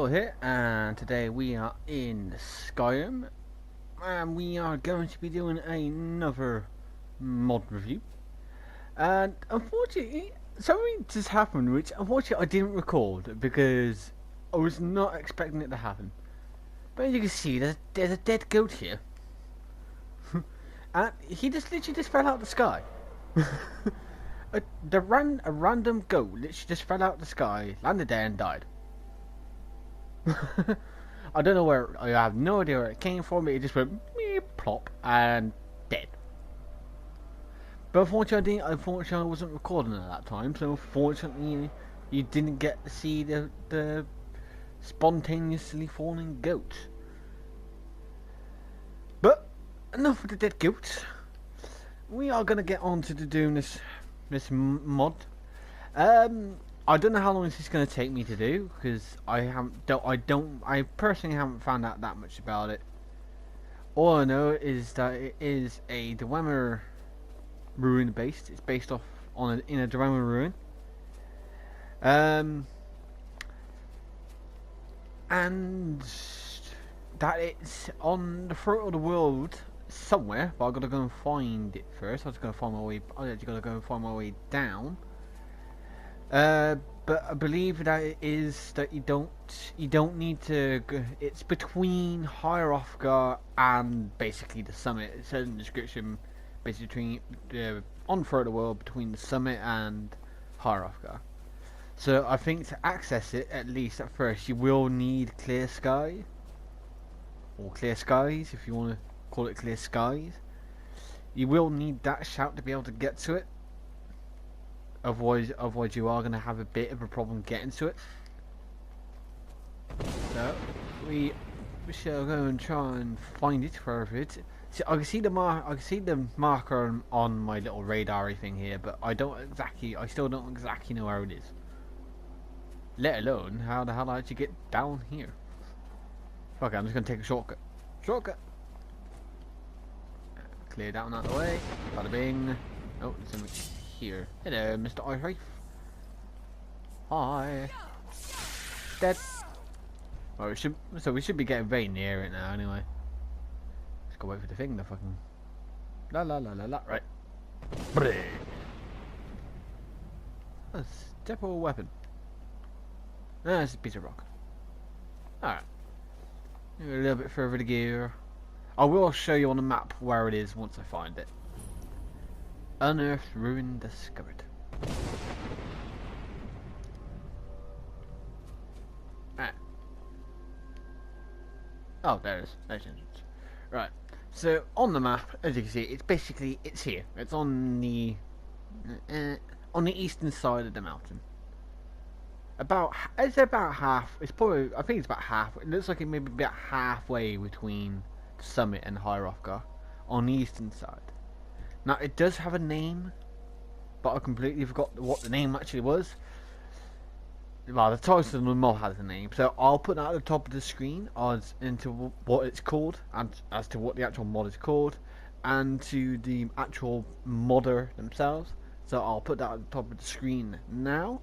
Will here, and today we are in Skyrim, and we are going to be doing another mod review. And unfortunately, something just happened, which unfortunately I didn't record because I was not expecting it to happen. But as you can see, there's a dead goat here, and he just literally just fell out of the sky. A random goat literally just fell out of the sky, landed there, and died. I don't know where. I have no idea where it came from. It just went plop and dead. But unfortunately, I wasn't recording at that time, so unfortunately, you didn't get to see the spontaneously falling goat. But enough of the dead goat. We are gonna get on to doing this mod. I don't know how long this is going to take me to do because I personally haven't found out that much about it. All I know is that it is a Dwemer ruin based. It's based off in a Dwemer ruin. And that it's on the throat of the world somewhere, but I gotta go and find it first. I was gonna find my way. I actually gotta go and find my way down. But I believe that it is that you don't need to go, it's between Hierofgar and basically the summit. It says in the description basically on Throughout the World between the summit and Hierofgar. So I think to access it, at least at first, you will need clear sky. Or clear skies, if you want to call it clear skies. You will need that shout to be able to get to it. Otherwise you are going to have a bit of a problem getting to it. So we shall go and try and find it wherever it is. See, I can see the marker on my little radar thing here, but I still don't exactly know where it is. Let alone how the hell I actually get down here. Okay, I'm just going to take a shortcut. Shortcut. Clear that one out of the way. Bada bing. Oh, there's something here. Hello, Mr. Ireif. Hi. Dead. Well, we should be getting very near it now anyway. Let's go wait for the thing to fucking la la la la la. Right. A step or weapon. Ah, it's a piece of rock. Alright. A little bit further to go. I will show you on the map where it is once I find it. Unearthed ruin discovered. Ah. Oh, there it is. There's the entrance. Right. So on the map, as you can see, it's here. It's on the eastern side of the mountain. It's about half. It's probably. I think it's about half. It looks like it may be about halfway between the summit and Hierofgar on the eastern side. Now it does have a name, but I completely forgot what the name actually was. Well, the title of the mod has a name, so I'll put that at the top of the screen as into what it's called, and as to what the actual mod is called, and to the actual modder themselves. So I'll put that at the top of the screen now,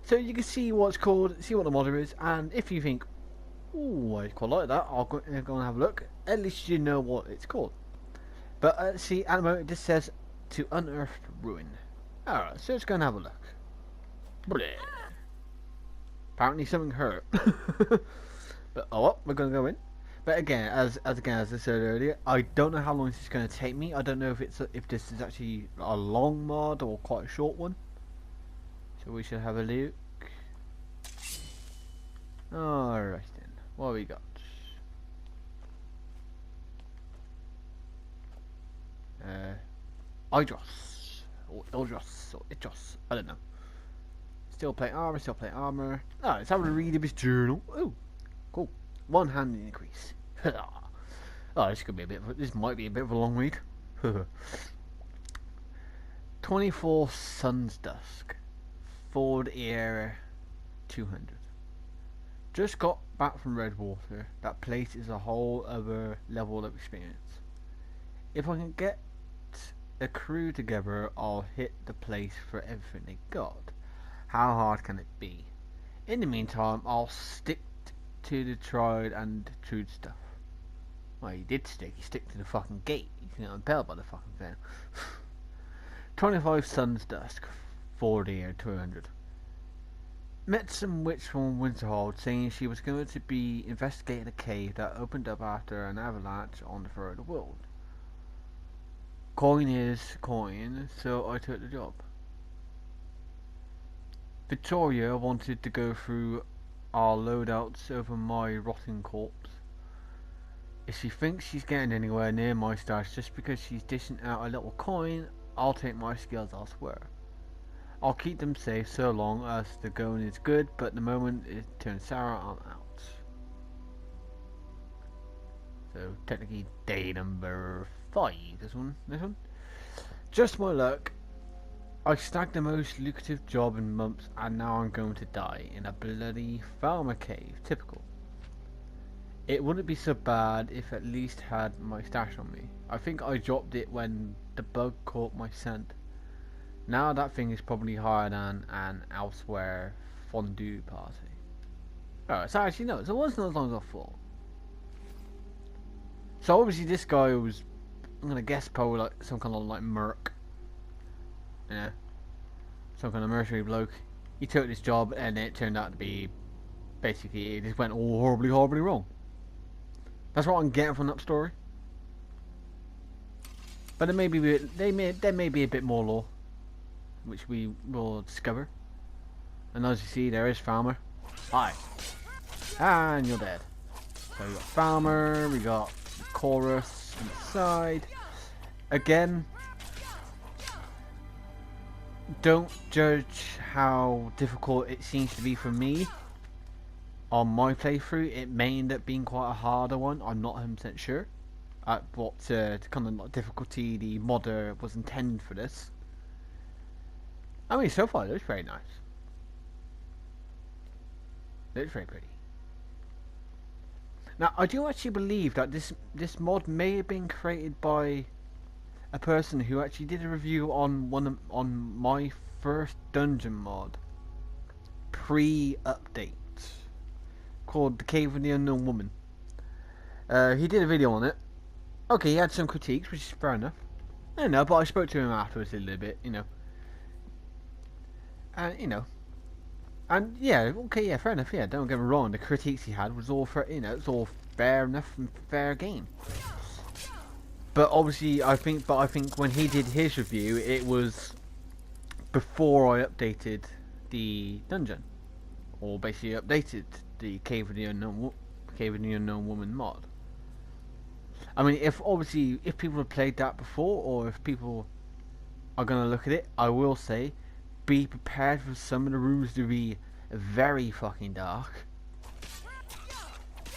so you can see what it's called, see what the modder is, and if you think, "Ooh, I quite like that," I'll go and have a look. At least you know what it's called. But see, at the moment it just says to unearthed ruin. Alright, so let's go and have a look. Bleh. Apparently something hurt. But oh well, we're gonna go in. But again, as I said earlier, I don't know how long this is gonna take me. I don't know if this is actually a long mod or quite a short one. So we should have a look. Alright then, what have we got? Idros or Ildros or Itros, I don't know. Still plate armor. Ah, let's have a read of his journal. Oh, cool. One hand increase. Oh, this might be a bit of a long read. 24 Sun's Dusk. Ford Era 200. Just got back from Redwater. That place is a whole other level of experience. If I can get a crew together, I'll hit the place for everything they got. How hard can it be? In the meantime, I'll stick to the tried and true stuff. Well, he did stick. He stick to the fucking gate. You can impale by the fucking thing. 25 Sun's Dusk. 40 or 200. Met some witch from Winterhold saying she was going to be investigating a cave that opened up after an avalanche on the further world. Coin is coin, so I took the job. Victoria wanted to go through our loadouts over my rotting corpse. If she thinks she's getting anywhere near my stash just because she's dishing out a little coin, I'll take my skills elsewhere. I'll keep them safe so long as the going is good, but the moment it turns sour, I'm out. So technically day number 5, this one. Just my luck. I snagged the most lucrative job in months and now I'm going to die in a bloody farmer cave. Typical. It wouldn't be so bad if at least had my stash on me. I think I dropped it when the bug caught my scent. Now that thing is probably higher than an elsewhere fondue party. Oh, so actually no, so it wasn't as long as I thought. So obviously this guy was, I'm gonna guess probably like some kind of like merc. Yeah. Some kind of mercenary bloke. He took this job and it turned out to be, basically it just went all horribly wrong. That's what I'm getting from that story. But there may be a bit more lore, which we will discover. And as you see, there is Farmer. Hi. And you're dead. So we got Farmer, we got Chorus inside. Again, don't judge how difficult it seems to be for me. On my playthrough, it may end up being quite a harder one. I'm not 100% sure at what kind of difficulty the modder was intended for this. I mean, so far it looks very nice. It looks very pretty. Now, I do actually believe that this mod may have been created by a person who actually did a review on on my first dungeon mod pre-update called The Cave of the Unknown Woman. He did a video on it. Okay, he had some critiques, which is fair enough. I don't know, but I spoke to him afterwards a little bit, you know. And and yeah, okay, yeah, fair enough. Yeah, don't get me wrong. The critiques he had was all for, it's all fair enough and fair game. But obviously, I think when he did his review, it was before I updated the dungeon, or basically updated the Cave of the Unknown Woman mod. I mean, if people have played that before, or if people are gonna look at it, I will say, be prepared for some of the rooms to be very fucking dark.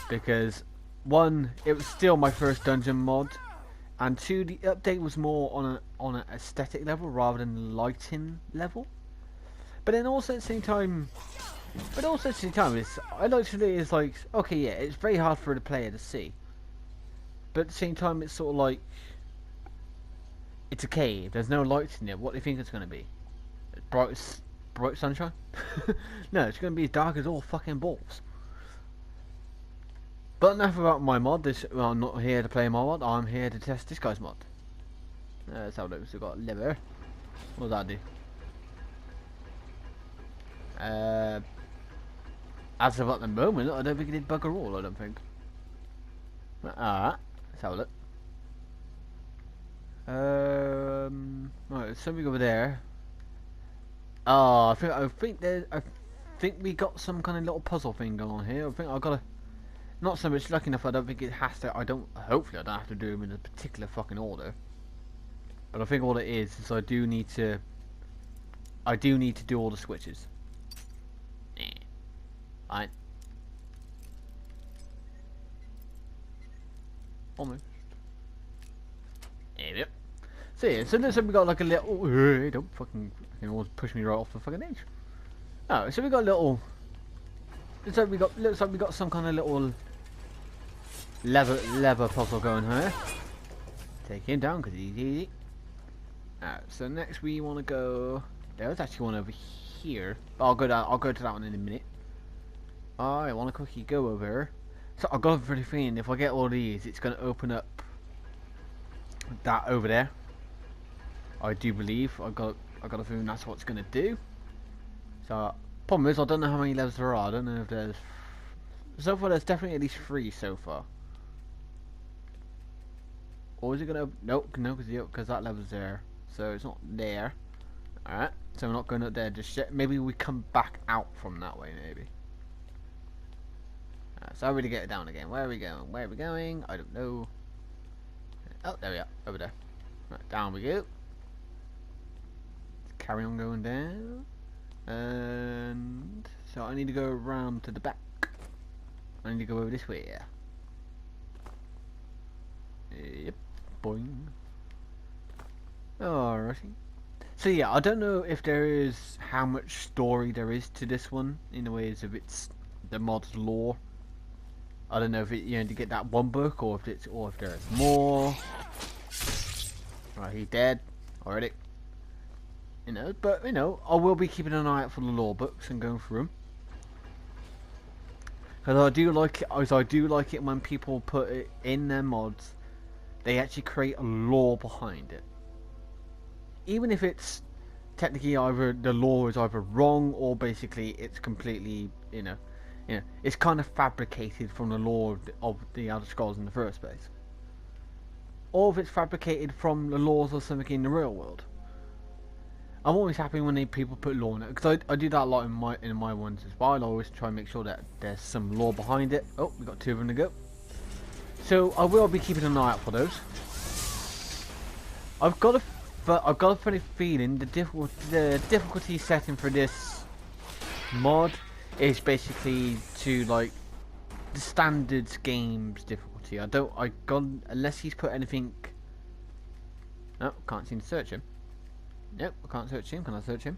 Because one, it was still my first dungeon mod, and two, the update was more on an aesthetic level rather than lighting level. But then also at the same time, I like to it's like, okay, yeah, it's very hard for the player to see. But at the same time, it's sort of like, it's a cave, there's no lights in it, what do you think it's going to be? Bright sunshine? No, it's going to be as dark as all fucking balls. But enough about my mod. I'm not here to play my mod, I'm here to test this guy's mod. Let's have a look. So we've got liver. What does that do? As of at the moment, I don't think it did bugger all, I don't think. Alright, let's have a look. Right, something over there. Oh, I think we got some kind of little puzzle thing going on here. I think I gotta, not so much lucky enough. I don't think it has to. Hopefully, I don't have to do them in a particular fucking order. But I think all it is I do need to do all the switches. Alright. Almost. There we go. So yeah, so looks like we got like a little. Don't fucking always push me right off the fucking edge. Oh, so we got a little. Looks like we got some kind of little lever puzzle going here. Take him down because he's easy. Alright, so next we want to go. There's actually one over here. But I'll go to that one in a minute. I want to quickly go over here. So I've got a funny feeling if I get all these, it's going to open up that over there. I do believe I got a feeling that's what it's going to do. So problem is I don't know how many levels there are. I don't know if there's so far. There's definitely at least 3 so far. Or is it going to? Nope, no, because that level's there, so it's not there. All right, so we're not going up there just yet. Maybe we come back out from that way, maybe. So I really get it down again. Where are we going? Where are we going? I don't know. Oh, there we are. Over there. Right, down we go. Let's carry on going down. And so I need to go around to the back. I need to go over this way. Yeah. Yep. Boing. Alrighty. So yeah, I don't know if there is how much story there is to this one in the ways of it's the mod's lore. I don't know if it, you know, to get that one book or if there's more. Right, he's dead already. You know, but you know, I will be keeping an eye out for the lore books and going through them. Because I do like it when people put it in their mods. They actually create a lore behind it. Even if it's technically either the lore is either wrong or basically it's completely, you know, it's kind of fabricated from the lore of the Elder Scrolls in the first place. Or if it's fabricated from the laws of something in the real world. I'm always happy when people put lore in it, because I do that a lot in my ones as well. I always try and make sure that there's some lore behind it. Oh, we got 2 of them to go. So I will be keeping an eye out for those. I've got a funny feeling the difficulty setting for this mod is basically to like the standards games difficulty. Unless he's put anything. No, can't seem to search him. Nope, I can't search him. Can I search him?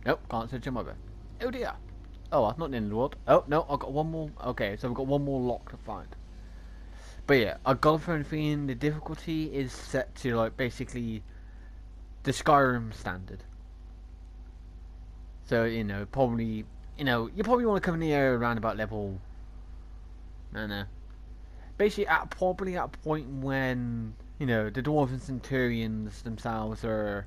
Nope, can't search him either. Oh dear. Oh, that's not the end of the world. Oh no, I've got one more. Okay, so I've got one more lock to find. But yeah, I got a funny feeling the difficulty is set to like basically the Skyrim standard. So you know, probably you probably want to come in the area around about level. I don't know. Basically, probably at a point when the dwarves and centurions themselves are,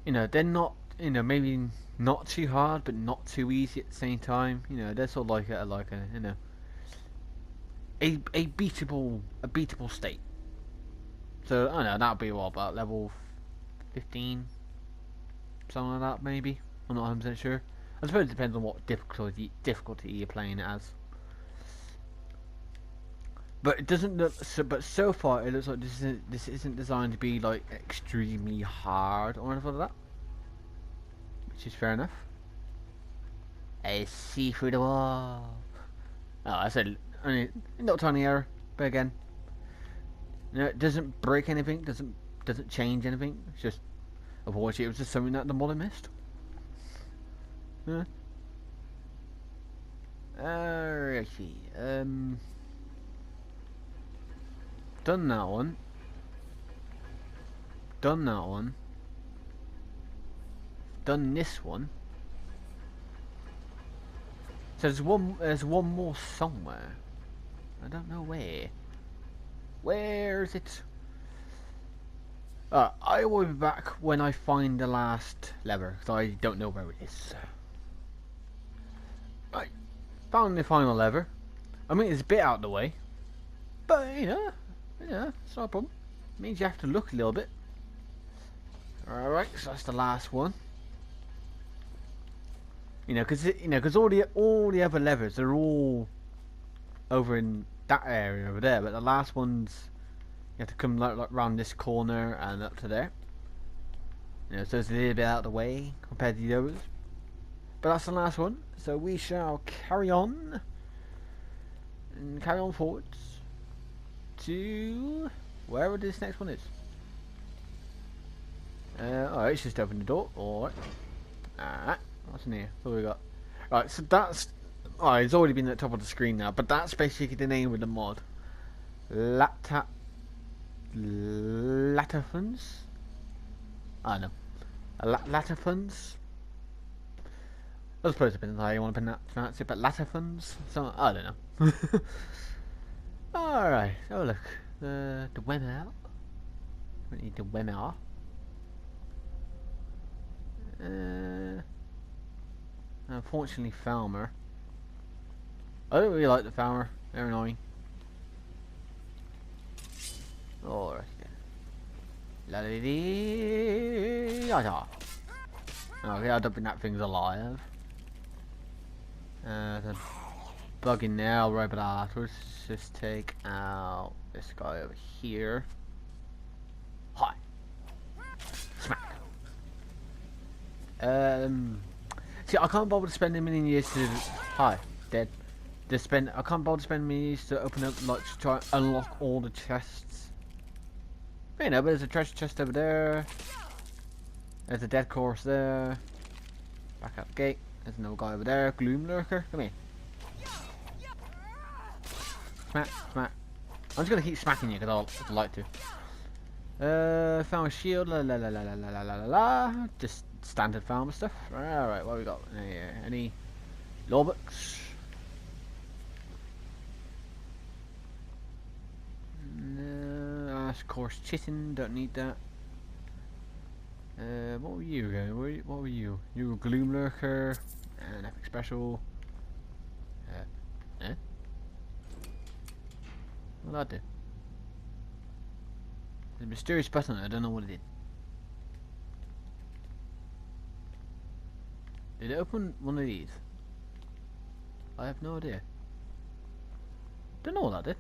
they're not, maybe not too hard, but not too easy at the same time. They're sort of like a beatable state. So I don't know, that'll be what, about level 15, something like that maybe. I'm not 100% sure. I suppose it depends on what difficulty you're playing it as. But it doesn't look. So far, it looks like this isn't designed to be like extremely hard or anything like that, which is fair enough. I see through the wall. Oh, I said only not tiny error, but again, it doesn't break anything. Doesn't change anything. It's just, unfortunately, it was just something that the modder missed. Yeah. Alrighty. Done that one. Done that one. Done this one. So there's one more somewhere. I don't know where. Where is it? I will be back when I find the last lever, because I don't know where it is. Right. Found the final lever. I mean, it's a bit out of the way. But, yeah, it's not a problem. It means you have to look a little bit. Alright, so that's the last one. Because all the other levers are all over in that area over there, but the last ones you have to come like round this corner and up to there. So it's a little bit out of the way compared to the others. But that's the last one, so we shall carry on and carry on forwards to wherever this next one is. Alright, let's just open the door. Alright. Alright, what's in here? What have we got? Right, so that's... Alright, it's already been at the top of the screen now, but that's basically the name of the mod. Lattathunz? I don't know. Lattathunz? I suppose it depends how you want to pronounce it, but Lattathunz? So, I don't know. Alright, oh look. The Dwemer. We need the Dwemer. Unfortunately, Farmer. I don't really like the Farmer. They're annoying. Alright then. La di di da da. Okay, I don't think that thing's alive. There's a bug in there, right, but afterwards, just take out this guy over here. Hi. Smack. See, I can't bother to spend a million years to. Hi, dead. I can't bother to spend a million years to open up, like, to try and unlock all the chests. But, you know, but there's a treasure chest over there. There's a dead corpse there. Back out the gate. There's another guy over there. Gloom lurker. Come here. Smack, smack. I'm just gonna keep smacking you because I'd like to. Found a shield. La la la la la la la la la. Just standard farmer stuff. Alright, what we got here? Any law books? No. Of course, chitin. Don't need that. What were you going? What were you? You were Gloom Lurker, an epic special. What did that do? There's a mysterious button. I don't know what it did. Did it open one of these? I have no idea. Don't know what that did.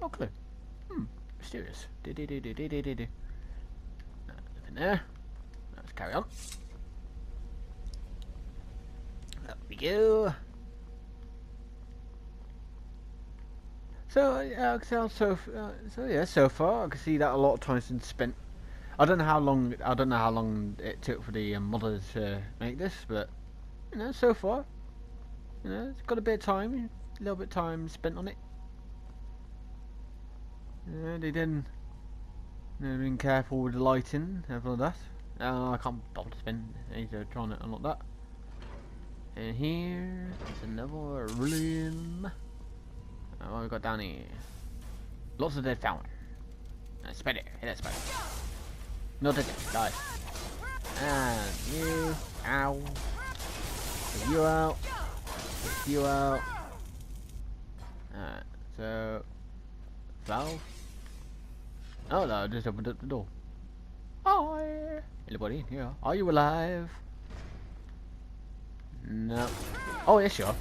No clue. Mysterious. Nothing there. Let's carry on. Up we go. So yeah, so far I can see that a lot of time's been spent. I don't know how long it took for the modders to make this, but you know, so far, you know, it's got a bit of time, a little bit of time spent on it. They didn't. They've been careful with the lighting, everything like that. I can't bother to spend any time trying to unlock that. And here is another room. What we got down here? Lots of dead fountain. Spider, hit that spider. Not dead, die. And you, ow. Get you out. Get you out. Alright, so valve. Oh no, I just opened up the door. Hi! Anybody in here? Are you alive? No. Oh yes you are.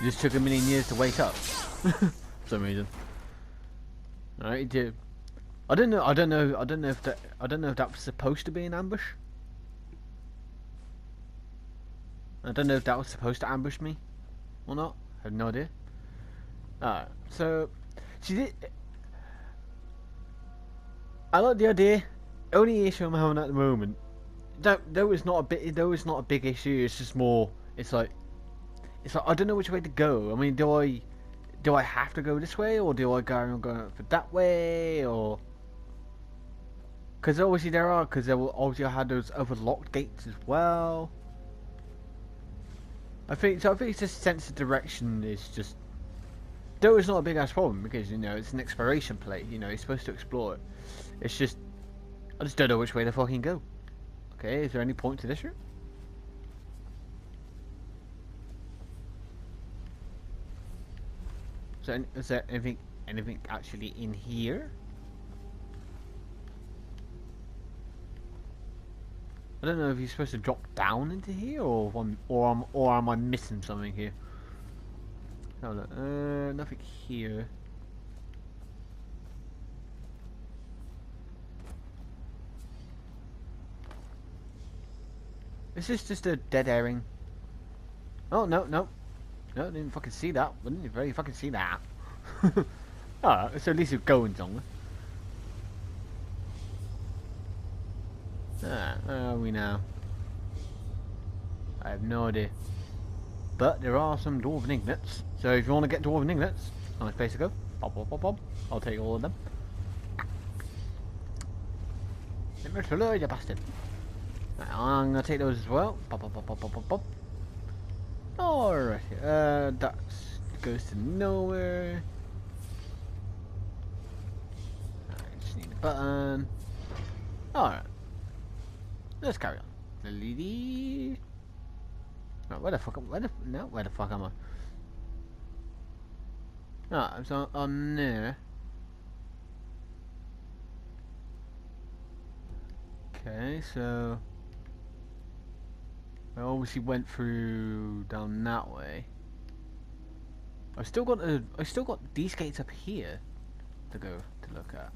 You just took a million years to wake up. For some reason. Alright, you do. I don't know if that was supposed to be an ambush. I don't know if that was supposed to ambush me or not. I have no idea. Alright, so she did. I like the idea. Only issue I'm having at the moment. Though it's not a big issue. It's just more. It's like I don't know which way to go. I mean, do I have to go this way, or do I go for that way, or? Because obviously obviously I had those other locked gates as well. I think it's just sense of direction is just. Though it's not a big ass problem because you know it's an exploration play. You know you're supposed to explore it. It's just I just don't know which way to fucking go. Okay, is there any point to this route? So is there anything actually in here? I don't know if you're supposed to drop down into here, or am I missing something here? Oh look, nothing here. Is this just a dead herring? Oh no, I didn't fucking see that. I didn't very fucking see that. Alright, so at least it's going somewhere. Where are we now? I have no idea. But there are some dwarven ingots. So if you want to get dwarven ingots, nice place to go. Pop, pop, pop, pop. I'll take all of them. Let me slow you bastard. Right, I'm gonna take those as well. Pop, pop, pop, pop, pop, pop, pop. Alright, that goes to nowhere. I just need a button. Alright, let's carry on. Lady. Right, where the fuck am I? Alright, so on there. Okay, so I obviously went through down that way. I still got these gates up here to look at.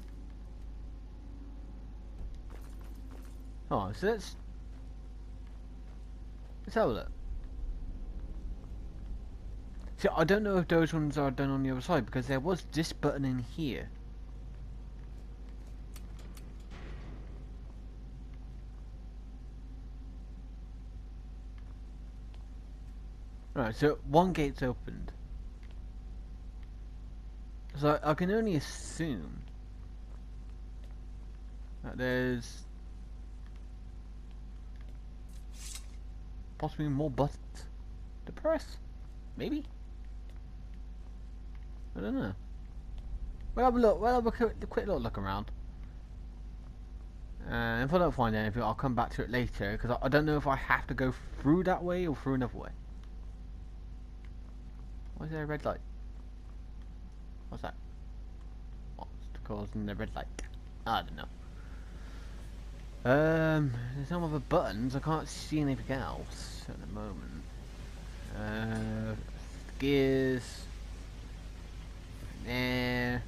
Oh, so let's have a look. See, I don't know if those ones are done on the other side because there was this button in here. Right, so one gate's opened. So I can only assume that there's possibly more buttons to press. Maybe? I don't know. We'll have a look. We'll have a quick little look around. And if I don't find anything, I'll come back to it later because I don't know if I have to go through that way or through another way. Why is there a red light? What's that? What's causing the red light? I don't know. There's no other buttons. I can't see anything else at the moment. Gears. There.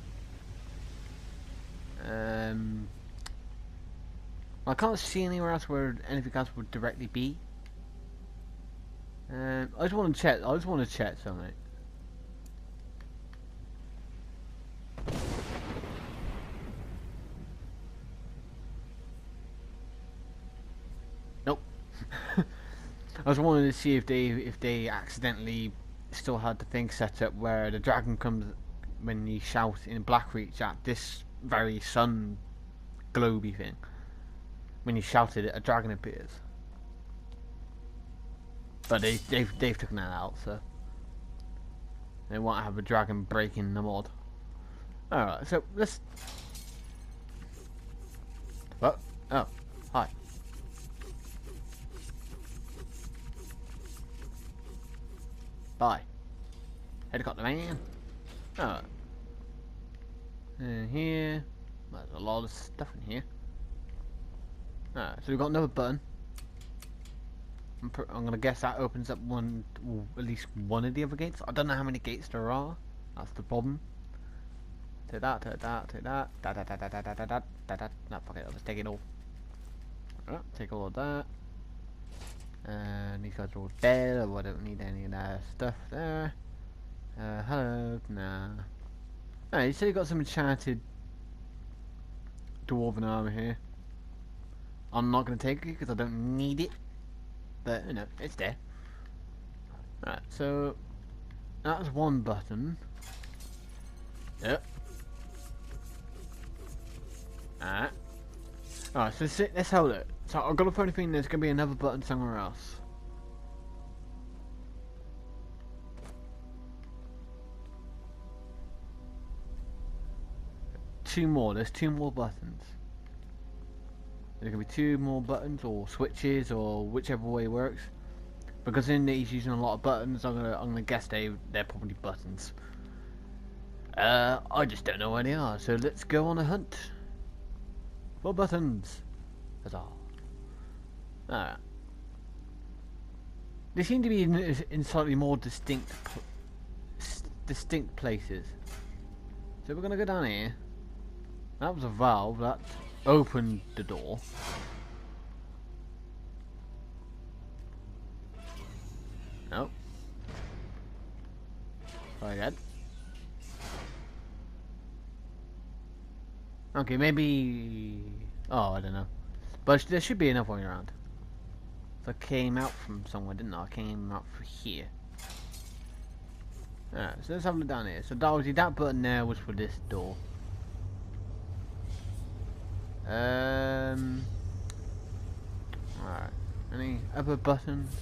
I can't see anywhere else where anything else would directly be. I just want to check. Something. Nope. I was wanting to see if they accidentally still had the thing set up where the dragon comes when you shout in Blackreach at this very sun globy thing. When you shouted it, a dragon appears. But they've taken that out, so they won't have a dragon breaking the mod. Alright, so let's. What? Oh, hi. Bye. Helicopter man. Alright. And here, there's a lot of stuff in here. Alright, so we've got another button. I'm gonna guess that opens up one, or at least one of the other gates. I don't know how many gates there are. That's the problem. Take that, take that, take that. No, fuck it, I'll just take it all. Alright, take all of that. And these guys are all dead, I don't need any of that stuff there. Hello, nah. Alright, you said you got some enchanted dwarven armor here. I'm not gonna take it because I don't need it. But, you know, it's there. Alright, so that's one button. Yep. Alright. Alright, so let's hold it. So I've got a funny feeling there's gonna be another button somewhere else. There's two more buttons. There's gonna be two more buttons or switches or whichever way works. Because in he's using a lot of buttons, I'm gonna guess they're probably buttons. I just don't know where they are, so let's go on a hunt for buttons. That's all. Alright. They seem to be in slightly more distinct places. So we're gonna go down here. That was a valve that opened the door. Nope. Try again. Okay, maybe. Oh, I don't know. But there should be another one around. So I came out from somewhere, didn't I? I came out from here. Alright, so let's have a look down here. So that button there was for this door. Alright. Any other buttons?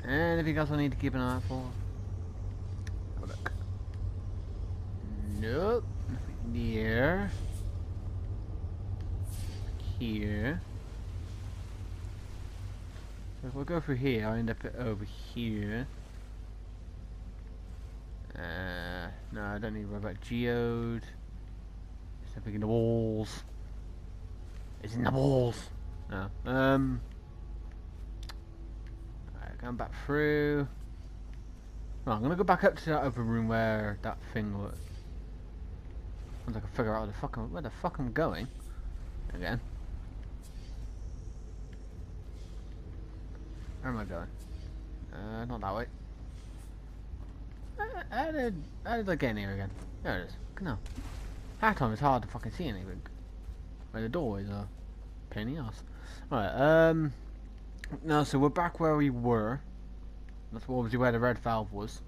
Anything else I need to keep an eye out for? Have a look. Nope. Nothing near. Here. So if I go through here, I end up over here. No, I don't need to worry about geode. It's something in the walls. It's in the walls. No. Alright, going back through. Right, I'm gonna go back up to that other room where that thing was. Once I can figure out where the fuck I'm going. Again. Where am I going? Not that way. How did I get in here again? There it is. No. Half time it's hard to fucking see anything. Where the doorways are. Pain in the ass. Alright, no, so we're back where we were. That's obviously where the red valve was.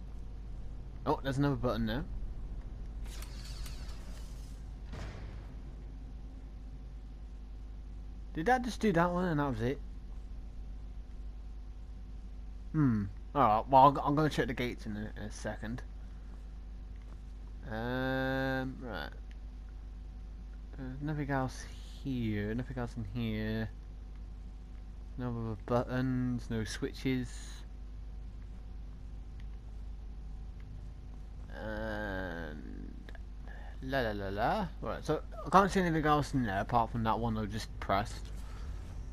Oh, there's another button there. Did that just do that one and that was it? Alright, well, I'm going to check the gates in a second. Right. There's nothing else here, nothing else in here. No other buttons, no switches. And la la la la. Right, so I can't see anything else in there apart from that one I just pressed.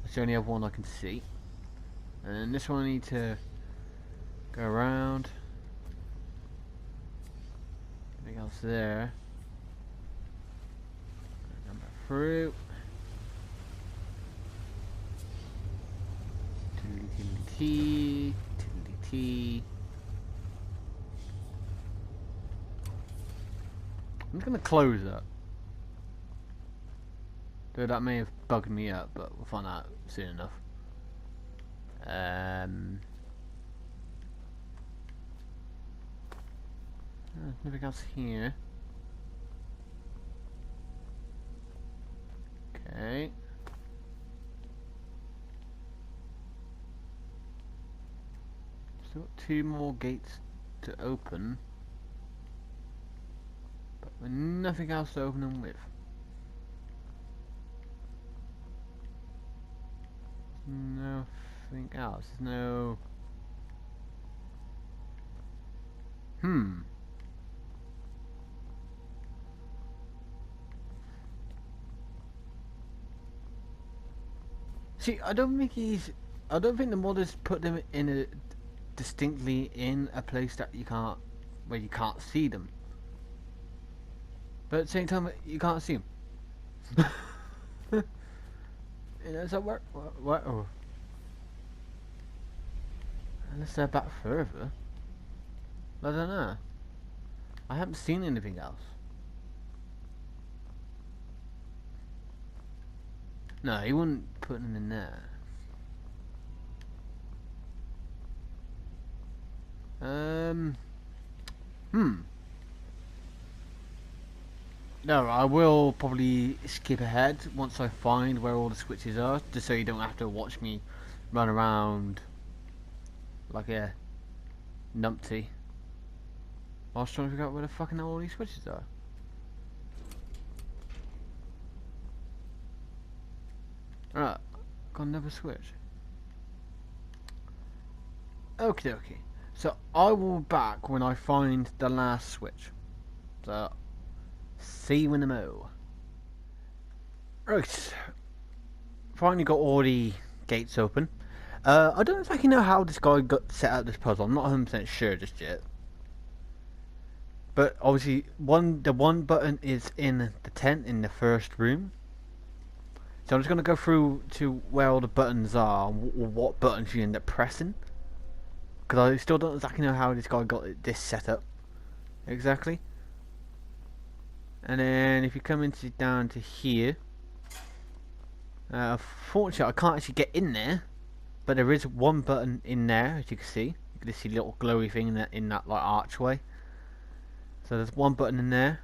That's the only other one I can see. And this one I need to go around. Anything else there? Come back through. Tiddly T. I'm just gonna close that. Though that may have bugged me up, but we'll find out soon enough. There's nothing else here. Okay. Still got 2 more gates to open. But with nothing else to open them with. Nothing else. There's no... See, I don't think the modders put them in a distinctly in a place that where you can't see them. But at the same time, you can't see them. You know, so what? Oh. Unless they're back further. I don't know. I haven't seen anything else. No, he wouldn't put them in there. No, I will probably skip ahead once I find where all the switches are, just so you don't have to watch me run around like a numpty. I was trying to figure out where the fucking all these switches are. Alright, got another switch. Okie dokie. So I will be back when I find the last switch. So see you in the mo. Right. Finally got all the gates open. I don't exactly know how this guy got set out this puzzle. I'm not 100% sure just yet. But obviously the one button is in the tent in the first room. So I'm just going to go through to where all the buttons are, what buttons you end up pressing. Because I still don't exactly know how this guy got this set up. Exactly. And then if you come into down to here. Unfortunately I can't actually get in there. But there is one button in there, as you can see. You can just see a little glowy thing in that like archway. So there's one button in there.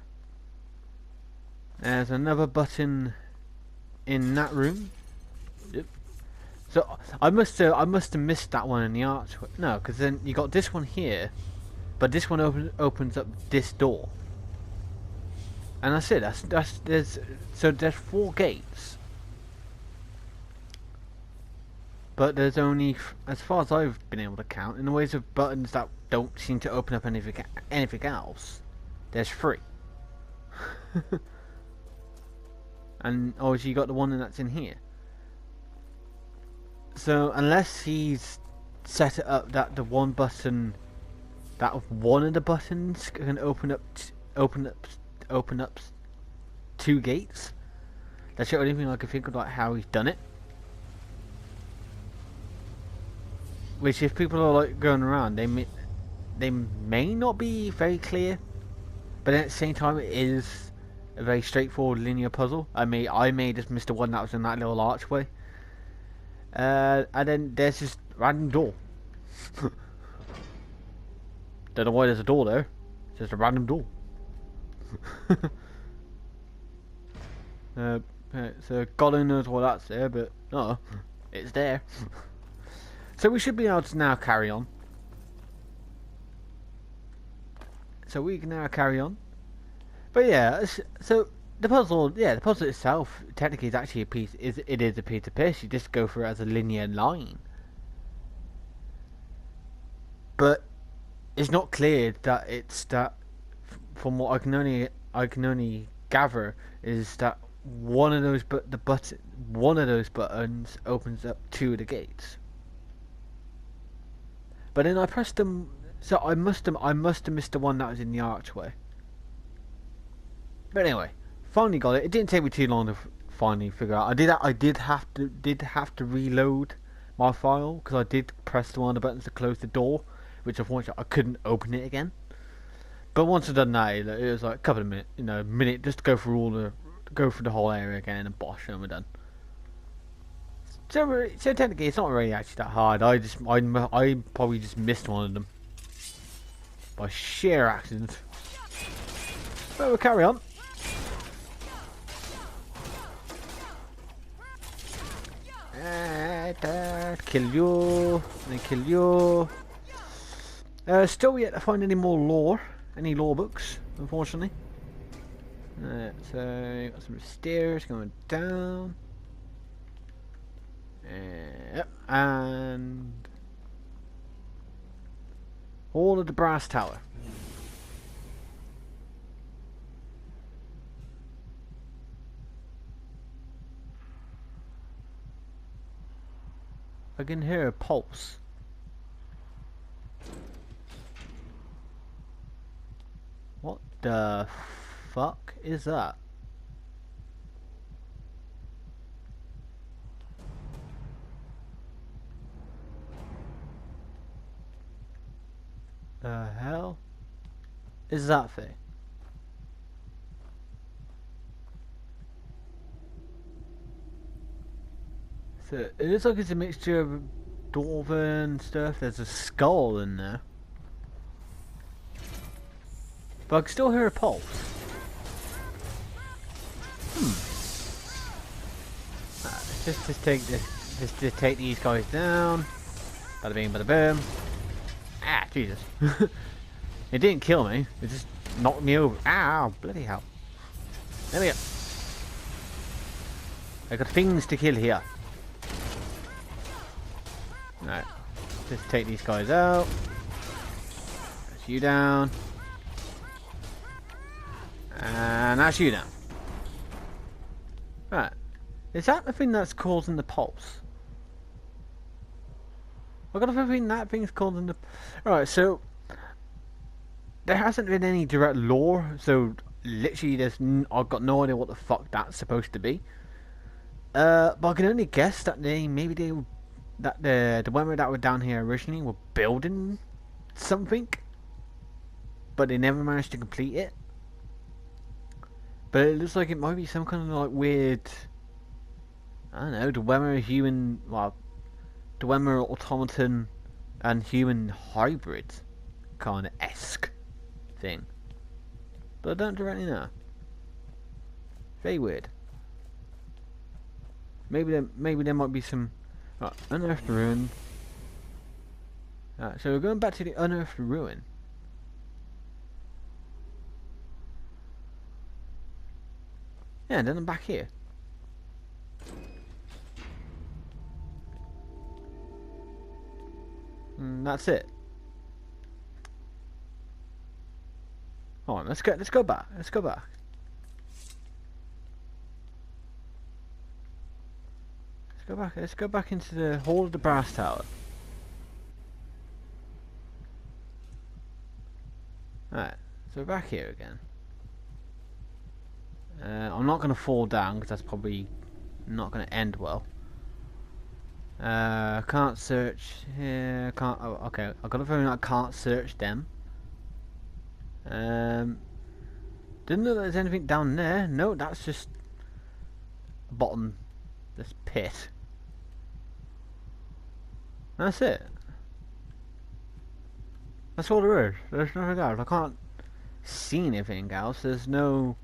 There's another button in that room. Yep. So I must have missed that one in the archway. No, because then you got this one here, but this one opens up this door. And that's it. There's 4 gates, but there's only, as far as I've been able to count, in the ways of buttons that don't seem to open up anything else. There's 3. And obviously you got the one that's in here. So unless he's set it up that one of the buttons can open up 2 gates. That's the only thing I can think of, like how he's done it. Which, if people are like going around, they may not be very clear, but at the same time, it is a very straightforward linear puzzle. I may just miss the one that was in that little archway. And then there's this random door. Don't know why there's a door there. It's just a random door. So God only knows why that's there, but no, it's there. So we should be able to now carry on. So we can now carry on. But yeah, so the puzzle itself technically is actually a piece. It is a piece of piss. You just go through it as a linear line. But it's not clear that it's that. From what I can only gather is that one of those buttons opens up 2 of the gates. But then I pressed them, so I must have missed the one that was in the archway. But anyway, finally got it. It didn't take me too long to finally figure out. I did have to reload my file because I did press one of the buttons to close the door, which unfortunately I couldn't open it again. But once I'd done that, it was like a couple of minutes, a minute just to go through the whole area again, and bosh, and we're done. So technically, it's not really actually that hard. I probably just missed one of them by sheer accident. But we'll carry on. Kill you, and kill you. Still yet to find any more lore, any lore books, unfortunately. So got some stairs going down. Yep, and all of the brass tower. I can hear a pulse. What the fuck is that? The hell is that thing? So it looks like it's a mixture of dwarven stuff. There's a skull in there, but I can still hear a pulse. Let's just take this. Just take these guys down. Bada bing, bada boom. Ah, Jesus. It didn't kill me. It just knocked me over. Ow, bloody hell. There we go. I got things to kill here. Alright. Just take these guys out. That's you down. And that's you down. Right. Is that the thing that's causing the pulse? I've got a feeling that thing's causing the... Alright, so... There hasn't been any direct lore, so literally I've got no idea what the fuck that's supposed to be. But I can only guess that the Dwemer that were down here originally were building something, but they never managed to complete it. But it looks like it might be some kind of like weird, I don't know, Dwemer automaton and human hybrid kind of esque thing. But I don't directly know. Very weird. Maybe there might be some Right, unearthed ruin. So we're going back to the unearthed ruin. Yeah, and then I'm back here. And that's it. Hold on, let's go back. Let's go back. Let's go back into the hall of the brass tower. Alright, so we're back here again. I'm not going to fall down because that's probably not going to end well. Can't search here. Can't. Oh, okay. I got a feeling I can't search them. Didn't know there's anything down there. No, that's just bottom. This pit. That's it. That's all there is. There's nothing else. I can't see anything else. There's no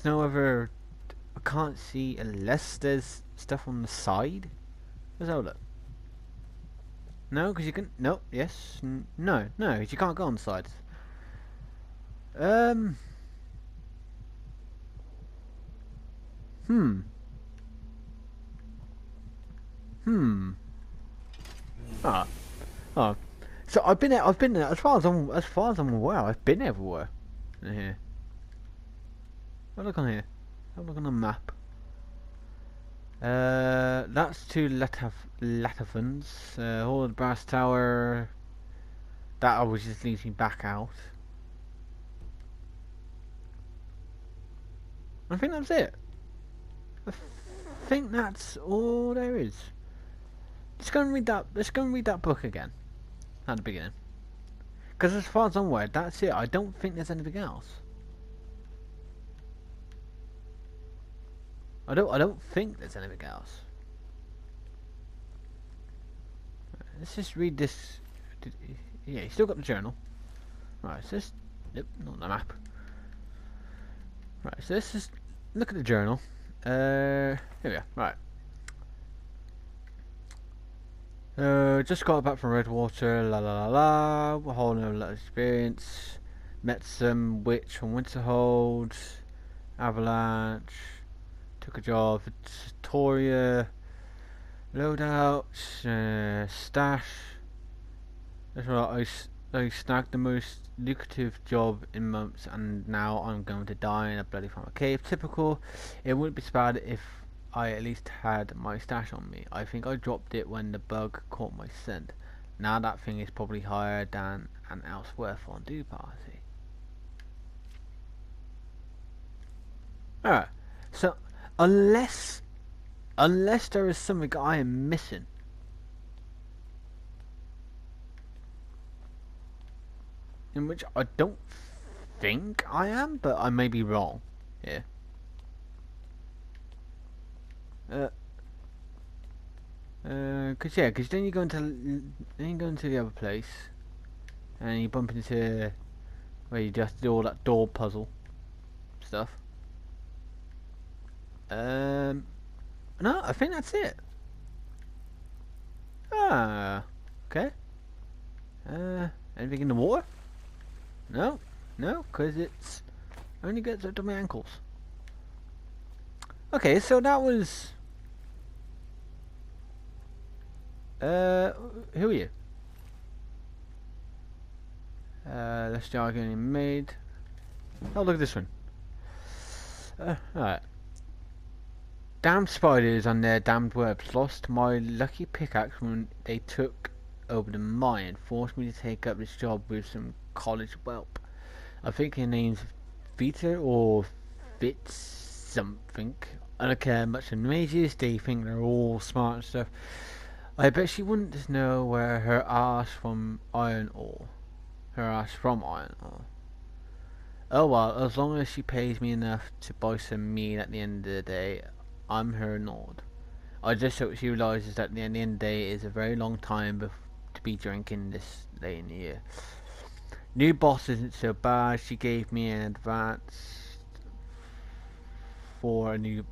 other. I can't see unless there's stuff on the side. Let's have a look. No, because you can. No. Yes. No. No, because you can't go on the sides. Ah. Oh. So I've been as far as I'm aware. I've been everywhere in here. Have a look on here. Have a look on the map. That's to Lattathunz. Hall of the Brass Tower. That always just leads me back out. I think that's it. I think that's all there is. Let's go and read that. Let's go and read that book again at the beginning. Because as far as I'm aware, that's it. I don't think there's anything else. I don't think there's anything else. Let's just read this. Yeah, you still got the journal. Right, so this. Nope, not the map. Right, so let's just look at the journal. Here we go. Right. Just got back from Redwater. La la la la. A whole new experience. Met some witch from Winterhold. Avalanche. Took a job for Toria. Loadout. Stash. That's right. I snagged the most lucrative job in months, and now I'm going to die in a bloody farmer cave. Typical. It wouldn't be so bad if I at least had my stash on me. I think I dropped it when the bug caught my scent. Now that thing is probably higher than an elsewhere fondue party. Alright, so unless there is something I am missing, in which I don't think I am, but I may be wrong here. Cause then you go into the other place, and you bump into where you just do all that door puzzle stuff. No, I think that's it. Okay. Anything in the water? No, because it's only gets up to my ankles. Okay, so that was. Who are you? Let's start getting made. Oh, look at this one. Alright. Damned spiders and their damned webs lost my lucky pickaxe when they took over the mine and forced me to take up this job with some college whelp. I think her name's Vita or Fitz something. I don't care much of mages, they think they're all smart and stuff. I bet she wouldn't just know where her ass from iron ore. Oh well, as long as she pays me enough to buy some meat at the end of the day, I'm her nod. I just hope she realises that the end of the day is a very long time to be drinking this late in the year. New boss isn't so bad. She gave me an advance for a new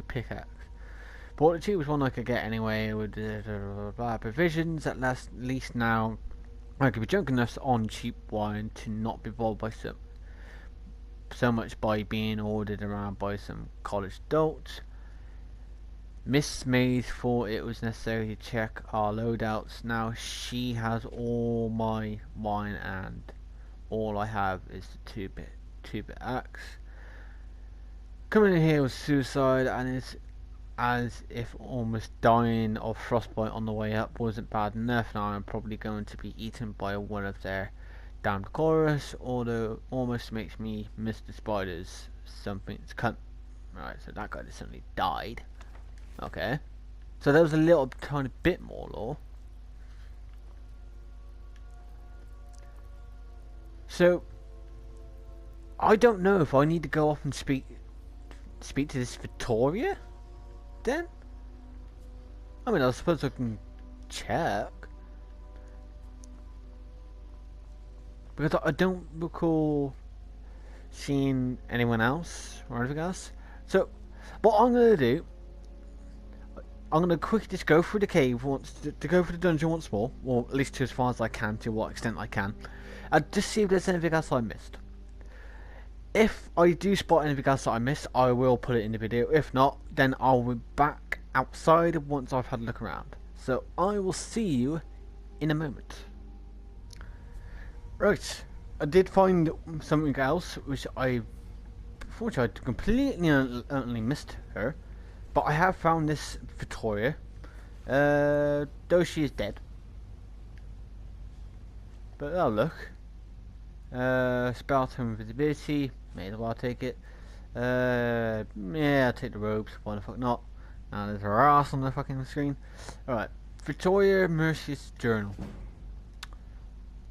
pickaxe. Bought the cheapest one I could get anyway with provisions. At least now I could be drunk enough on cheap wine to not be bothered by so much by being ordered around by some college adults. Miss Mays thought it was necessary to check our loadouts. Now she has all my wine and all I have is the 2-bit axe. Coming in here was suicide, and it's as if almost dying of frostbite on the way up wasn't bad enough. Now I'm probably going to be eaten by one of their damned chorus, although almost makes me miss the spiders. Something's come. Right, so that guy just suddenly died. Okay. So there was a little tiny bit more lore. So I don't know if I need to go off and speak to this Victoria then? I mean, I suppose I can check. Because I don't recall seeing anyone else or anything else. So what I'm going to do, I'm going to quickly just go through the cave to go through the dungeon once more, or at least to as far as I can, to what extent I can, and just see if there's anything else I missed. If I do spot anything else that I missed, I will put it in the video. If not, then I'll be back outside once I've had a look around. So I will see you in a moment. Right, I did find something else, which unfortunately I completely utterly missed her. But I have found this Victoria, though she is dead. But oh look, spell to invisibility, may as well take it. Yeah, I'll take the robes, why the fuck not. Now there's her ass on the fucking screen. Alright, Victoria Mercy's journal.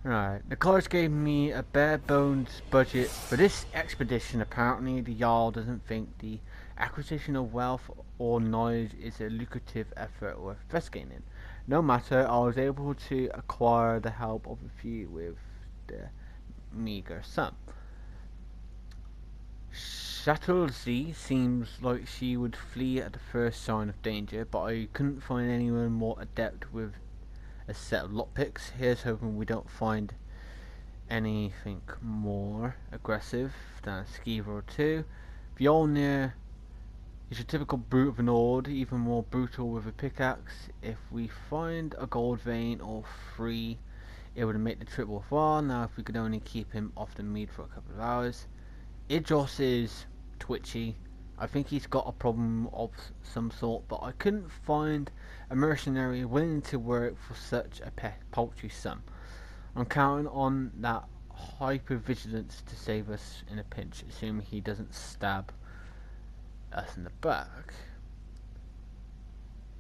Right, the college gave me a bare bones budget for this expedition. Apparently the Jarl doesn't think the acquisition of wealth or knowledge is a lucrative effort worth investigating. No matter, I was able to acquire the help of a few with the meager sum. Lattathunz seems like she would flee at the first sign of danger, but I couldn't find anyone more adept with a set of lockpicks. Here's hoping we don't find anything more aggressive than a skeever or two. Bjolnir is a typical brute of an Ord, even more brutal with a pickaxe. If we find a gold vein or 3, it would make the trip worthwhile. Now if we could only keep him off the mead for a couple of hours. Idros is twitchy. I think he's got a problem of some sort, but I couldn't find a mercenary willing to work for such a paltry sum. I'm counting on that hyper-vigilance to save us in a pinch, assuming he doesn't stab us in the back.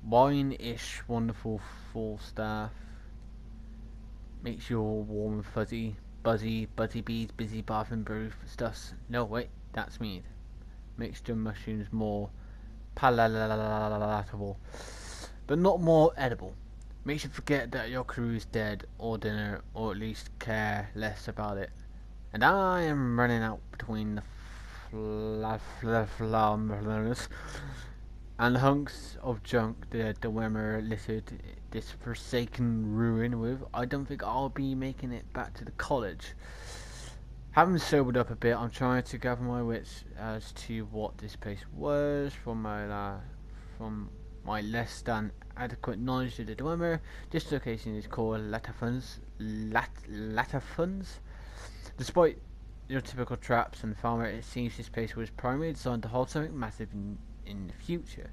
Wine-ish, wonderful full staff. Makes you all warm and fuzzy. Buzzy bees, busy bath and brew stuffs. No, wait, that's mead. Mixture mushrooms more palatable, but not more edible. Makes you forget that your crew is dead or dinner, or at least care less about it. And I am running out between the flammers and the hunks of junk the Dwemer littered this forsaken ruin with. I don't think I'll be making it back to the college. Having sobered up a bit, I'm trying to gather my wits as to what this place was from my less than adequate knowledge of the Dwemer. This location is called Lattathunz. Lattathunz. Despite your typical traps and farmer, it seems this place was primarily designed to hold something massive in the future.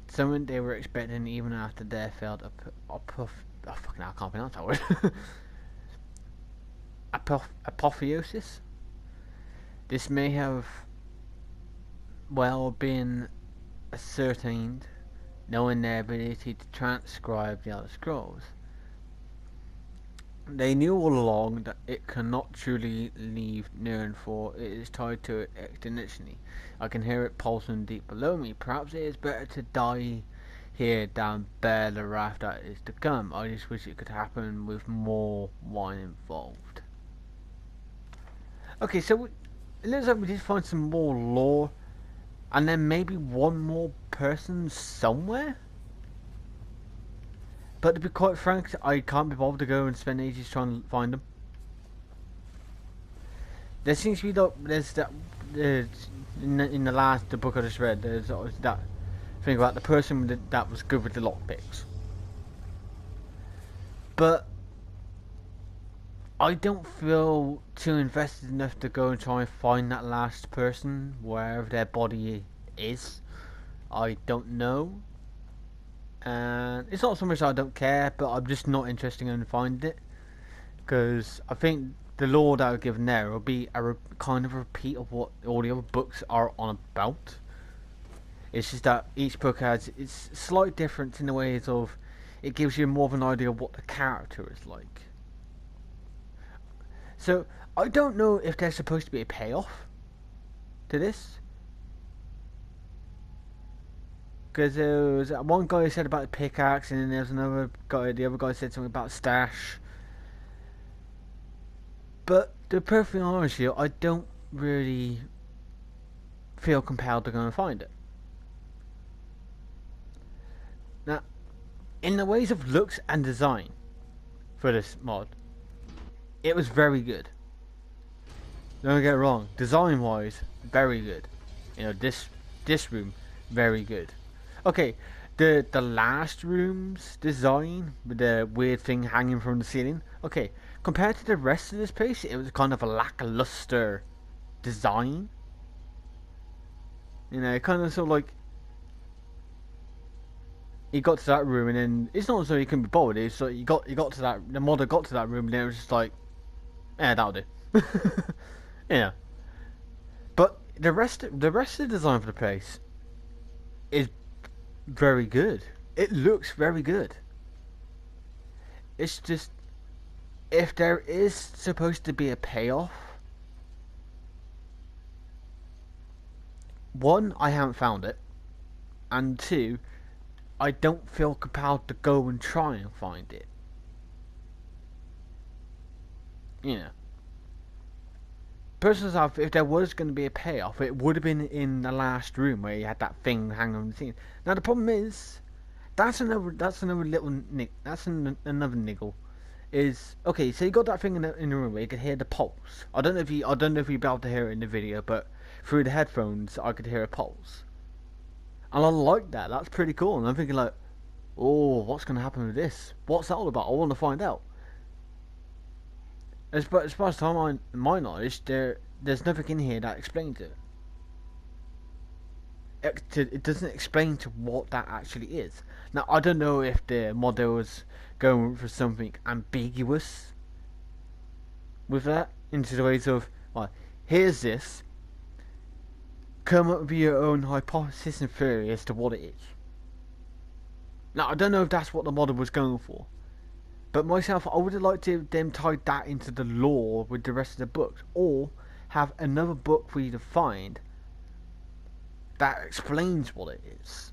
Something they were expecting even after their failed fucking hell, I can't pronounce that word. Apotheosis. This may have well been ascertained, knowing their ability to transcribe the Elder Scrolls. They knew all along that it cannot truly leave Nirn, for it is tied to it exponentially. I can hear it pulsing deep below me. Perhaps it is better to die here than bear the wrath that is to come. I just wish it could happen with more wine involved. Okay, so it looks like we did find some more lore. and then maybe one more person somewhere. But to be quite frank, I can't be bothered to go and spend ages trying to find them. There seems to be there's that in the last the book I just read. There's that thing about the person that was good with the lockpicks. But I don't feel too invested enough to go and try and find that last person wherever their body is. I don't know. And it's not so much I don't care, but I'm just not interested in finding it. Because I think the lore that I've given there will be a kind of a repeat of what all the other books are on about. It's just that each book it's slight difference in the ways of it gives you more of an idea of what the character is like. So I don't know if there's supposed to be a payoff to this. Because there was one guy who said about the pickaxe, and then there's another guy, the other guy said something about stash. But to be perfectly honest with you, I don't really feel compelled to go and find it. Now, in the ways of looks and design for this mod, it was very good. Don't get it wrong, design wise, very good. You know, this room, very good. Okay, the last room's design with the weird thing hanging from the ceiling. Okay, compared to the rest of this place, it was kind of a lackluster design. You know, kind of sort of like he got to that room and then it's not as though he couldn't be bothered. It's like he got to that, the modder got to that room and then it was just like, yeah, that'll do. Yeah, but the rest of the design for the place is very good. It looks very good. It's just, if there is supposed to be a payoff, one, I haven't found it, and two, I don't feel compelled to go and try and find it. You know, personally, if there was going to be a payoff, it would have been in the last room where you had that thing hanging on the ceiling. Now the problem is, that's another little another niggle. Is okay. So you got that thing in the room where you could hear the pulse. I don't know if you'd be able to hear it in the video, but through the headphones I could hear a pulse, and I like that. That's pretty cool. And I'm thinking like, oh, what's going to happen with this? What's that all about? I want to find out. As far as my knowledge, there's nothing in here that explains it. It doesn't explain to what that actually is. Now, I don't know if the model was going for something ambiguous with that, into the ways of, well, here's this, come up with your own hypothesis and theory as to what it is. Now, I don't know if that's what the model was going for. But myself, I would have liked to them tie that into the lore with the rest of the books, or have another book for you to find that explains what it is.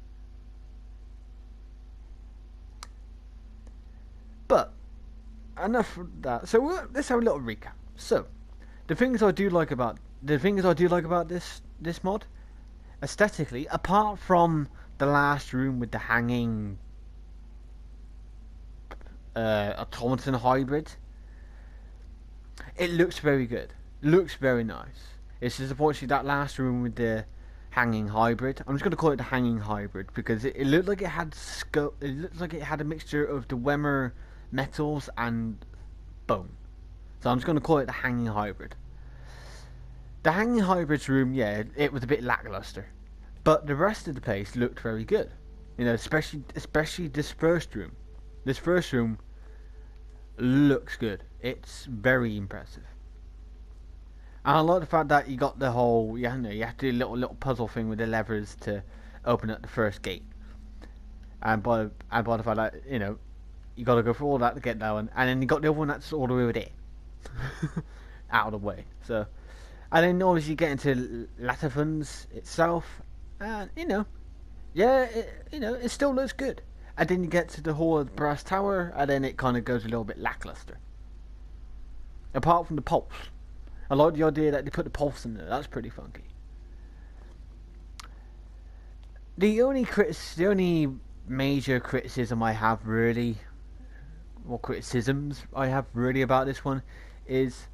But enough of that. So let's have a little recap. So the things I do like about this mod, aesthetically, apart from the last room with the hanging automaton hybrid, it looks very good. Looks very nice. It's just unfortunately that last room with the hanging hybrid. I'm just going to call it the hanging hybrid because it looked like it had a mixture of Dwemer metals and bone. So I'm just going to call it the hanging hybrid. The hanging hybrid's room, yeah, it was a bit lackluster, but the rest of the place looked very good. You know, especially this first room. This first room looks good. It's very impressive. And I like the fact that you got the whole, you have to do a little puzzle thing with the levers to open up the first gate. And by the fact that, you got to go through all that to get that one. And then you got the other one that's all the way over there. Out of the way. So, and then obviously you get into Lattathunz itself. And, it still looks good. And then you get to the whole of the brass tower, and then it kind of goes a little bit lackluster. Apart from the pulse. I like the idea that they put the pulse in there. That's pretty funky. the only major criticism I have really, or criticisms I have really about this one, is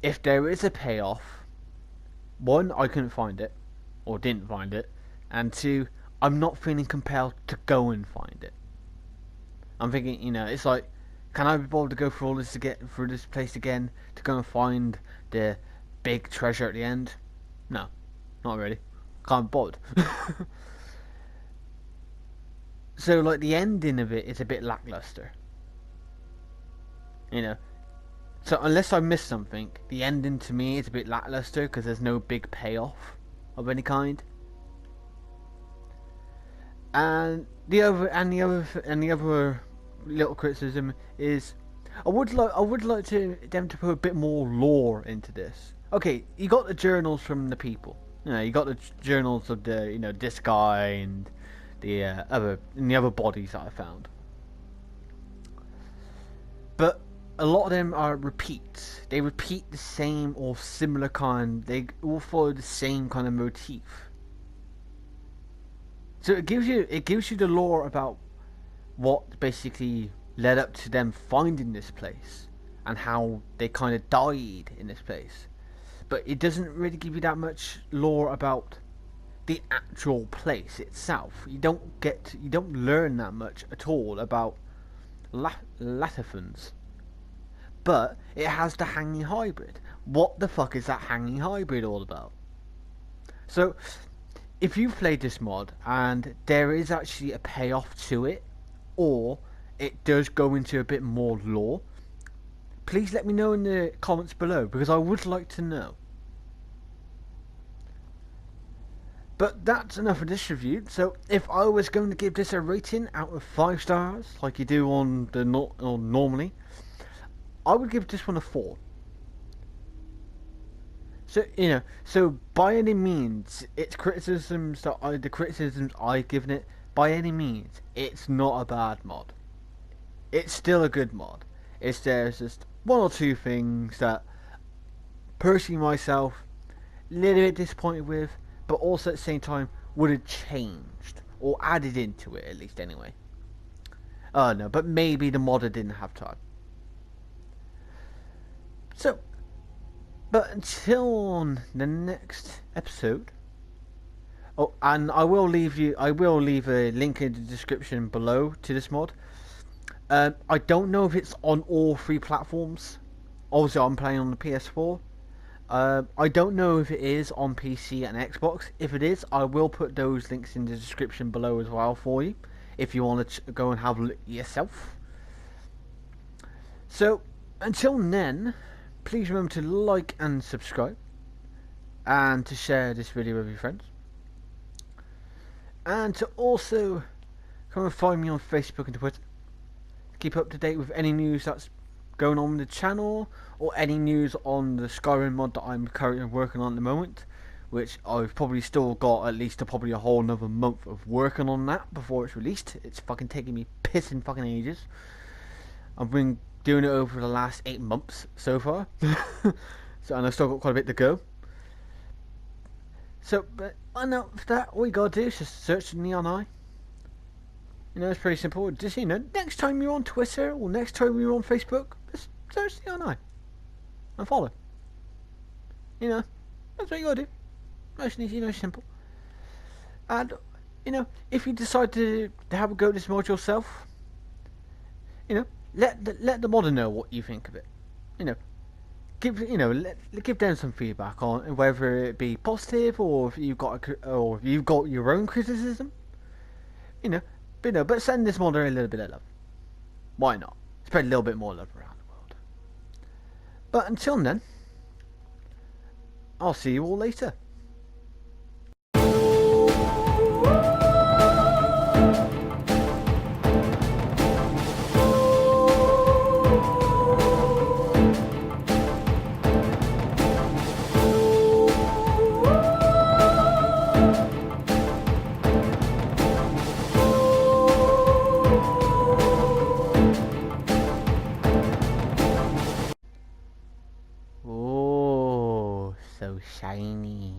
if there is a payoff. One, I couldn't find it, or didn't find it, and two, I'm not feeling compelled to go and find it. I'm thinking, it's like, can I be bothered to go through all this to get through this place again to go and find the big treasure at the end? No, not really. Can't be bothered. So, like, the ending of it is a bit lackluster. You know, so unless I miss something, the ending to me is a bit lackluster because there's no big payoff of any kind. And the other little criticism is, I would like them to put a bit more lore into this. Okay, you got the journals from the people. You got the journals of this guy and the other bodies that I found. But a lot of them are repeats. They repeat the same or similar kind. They all follow the same kind of motif. So it gives you the lore about what basically led up to them finding this place and how they kind of died in this place. But it doesn't really give you that much lore about the actual place itself. You don't learn that much at all about Lattathunz. But it has the hanging hybrid. What the fuck is that hanging hybrid all about? So, if you've played this mod and there is actually a payoff to it, or it does go into a bit more lore, please let me know in the comments below, because I would like to know. But that's enough of this review. So if I was going to give this a rating out of 5 stars, like you do on the normally, I would give this one a 4. So by any means, the criticisms I've given it, by any means, it's not a bad mod. It's still a good mod. There's just one or two things that, personally myself, a little bit disappointed with, but also at the same time would have changed or added into it, at least anyway. Oh no, but maybe the modder didn't have time. So, but until the next episode. Oh, and I will leave a link in the description below to this mod. I don't know if it's on all 3 platforms. Obviously, I'm playing on the PS4. I don't know if it is on PC and Xbox. If it is, I will put those links in the description below as well for you, if you want to go and have a look yourself. So, until then, please remember to like and subscribe, and to share this video with your friends, and to also come and find me on Facebook and Twitter. Keep up to date with any news that's going on with the channel, or any news on the Skyrim mod that I'm currently working on at the moment, which I've probably still got at least probably a whole another month of working on that before it's released. It's fucking taking me pissing fucking ages. I've been doing it over the last 8 months so far. So, and I've still got quite a bit to go. So, but enough of that, all you gotta do is just search Neon Eye. It's pretty simple. Just, next time you're on Twitter or next time you're on Facebook, just search Neon Eye and follow. That's what you gotta do. Nice and easy, nice and simple. And, if you decide to have a go at this mod yourself, let the modder know what you think of it. Give them some feedback on whether it be positive or if you've got your own criticism. But send this modder a little bit of love. Why not? Spread a little bit more love around the world. But until then, I'll see you all later. Oh, so shiny.